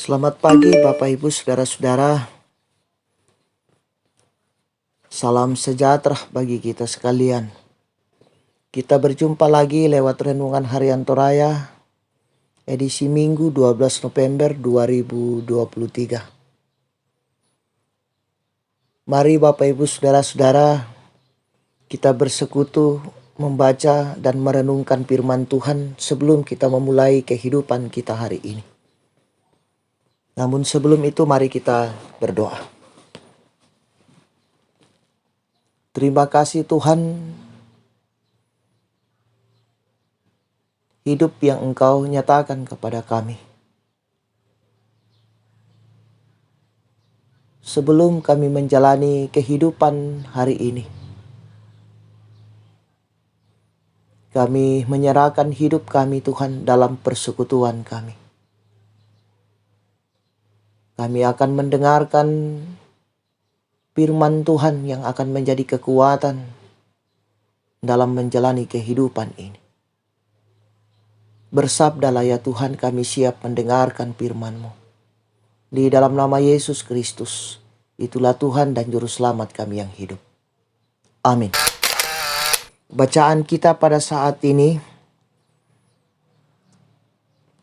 Selamat pagi Bapak Ibu Saudara-saudara. Salam sejahtera bagi kita sekalian. Kita berjumpa lagi lewat Renungan Harian Toraya edisi Minggu 12 November 2023. Mari Bapak Ibu Saudara-saudara, kita bersekutu membaca dan merenungkan firman Tuhan sebelum kita memulai kehidupan kita hari ini. Namun sebelum itu mari kita berdoa. Terima kasih Tuhan, hidup yang Engkau nyatakan kepada kami. Sebelum kami menjalani kehidupan hari ini, kami menyerahkan hidup kami Tuhan dalam persekutuan kami. Kami akan mendengarkan firman Tuhan yang akan menjadi kekuatan dalam menjalani kehidupan ini. Bersabdalah ya Tuhan, kami siap mendengarkan firman-Mu. Di dalam nama Yesus Kristus, itulah Tuhan dan Juru Selamat kami yang hidup. Amin. Bacaan kita pada saat ini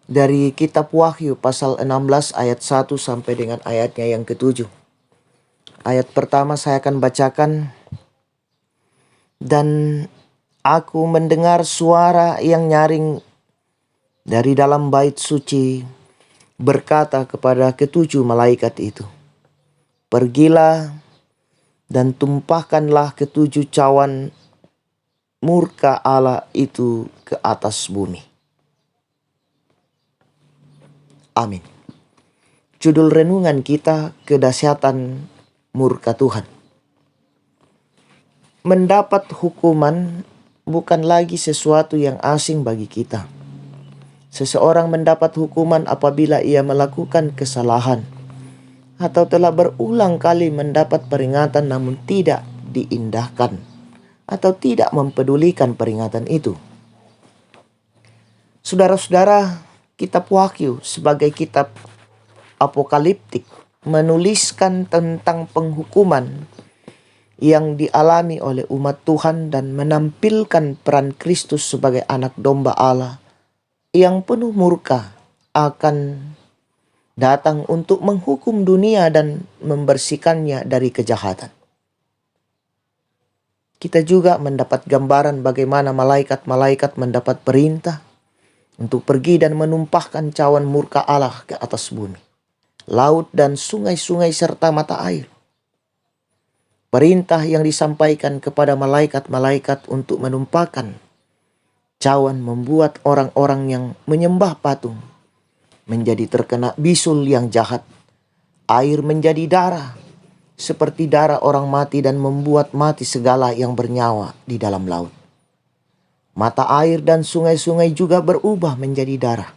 dari kitab Wahyu pasal 16 ayat 1 sampai dengan ayatnya yang ke-7. Ayat pertama saya akan bacakan. Dan aku mendengar suara yang nyaring dari dalam bait suci berkata kepada ketujuh malaikat itu, "Pergilah dan tumpahkanlah ketujuh cawan murka Allah itu ke atas bumi." Amin. Judul renungan kita, kedahsyatan murka Tuhan. Mendapat hukuman bukan lagi sesuatu yang asing bagi kita. Seseorang mendapat hukuman apabila ia melakukan kesalahan atau telah berulang kali mendapat peringatan namun tidak diindahkan atau tidak mempedulikan peringatan itu. Saudara-saudara, kitab Wahyu sebagai kitab apokaliptik menuliskan tentang penghukuman yang dialami oleh umat Tuhan dan menampilkan peran Kristus sebagai anak domba Allah yang penuh murka akan datang untuk menghukum dunia dan membersihkannya dari kejahatan. Kita juga mendapat gambaran bagaimana malaikat-malaikat mendapat perintah untuk pergi dan menumpahkan cawan murka Allah ke atas bumi, laut dan sungai-sungai serta mata air. Perintah yang disampaikan kepada malaikat-malaikat untuk menumpahkan cawan membuat orang-orang yang menyembah patung menjadi terkena bisul yang jahat. Air menjadi darah seperti darah orang mati dan membuat mati segala yang bernyawa di dalam laut. Mata air dan sungai-sungai juga berubah menjadi darah.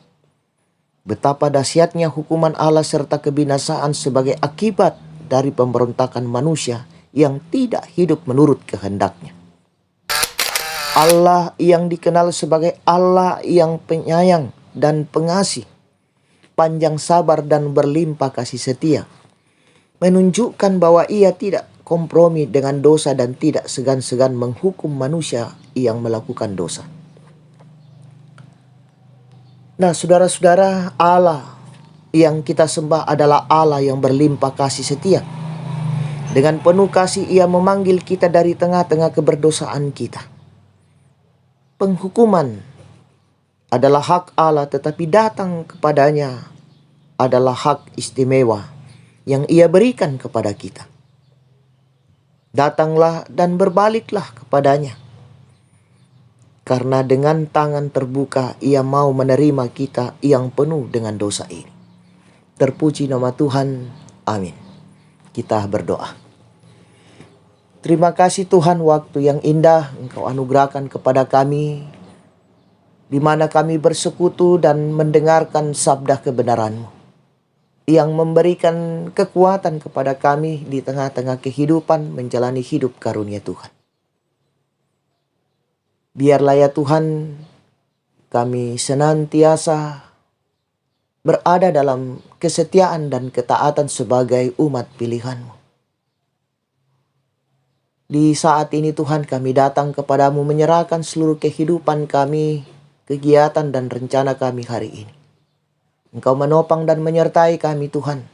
Betapa dahsyatnya hukuman Allah serta kebinasaan sebagai akibat dari pemberontakan manusia yang tidak hidup menurut kehendaknya. Allah yang dikenal sebagai Allah yang penyayang dan pengasih, panjang sabar dan berlimpah kasih setia, menunjukkan bahwa Ia tidak kompromi dengan dosa dan tidak segan-segan menghukum manusia yang melakukan dosa. Nah, saudara-saudara, Allah yang kita sembah adalah Allah yang berlimpah kasih setia. Dengan penuh kasih Ia memanggil kita dari tengah-tengah keberdosaan kita. Penghukuman adalah hak Allah, tetapi datang kepadanya adalah hak istimewa yang Ia berikan kepada kita. Datanglah dan berbaliklah kepadanya, karena dengan tangan terbuka Ia mau menerima kita yang penuh dengan dosa ini. Terpuji nama Tuhan. Amin. Kita berdoa. Terima kasih Tuhan, waktu yang indah Engkau anugerahkan kepada kami, di mana kami bersekutu dan mendengarkan sabda kebenaran-Mu yang memberikan kekuatan kepada kami di tengah-tengah kehidupan menjalani hidup karunia Tuhan. Biarlah ya Tuhan, kami senantiasa berada dalam kesetiaan dan ketaatan sebagai umat pilihan-Mu. Di saat ini Tuhan, kami datang kepadamu menyerahkan seluruh kehidupan kami, kegiatan dan rencana kami hari ini. Engkau menopang dan menyertai kami Tuhan,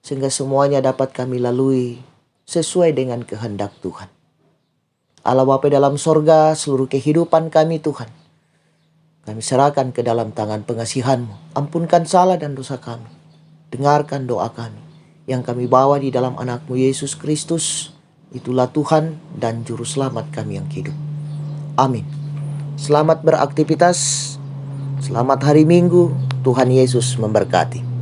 sehingga semuanya dapat kami lalui sesuai dengan kehendak Tuhan. Allah Bapa dalam sorga, seluruh kehidupan kami Tuhan, kami serahkan ke dalam tangan pengasihan-Mu. Ampunkan salah dan dosa kami. Dengarkan doa kami yang kami bawa di dalam anak-Mu Yesus Kristus. Itulah Tuhan dan Juru Selamat kami yang hidup. Amin. Selamat beraktivitas. Selamat hari Minggu. Tuhan Yesus memberkati.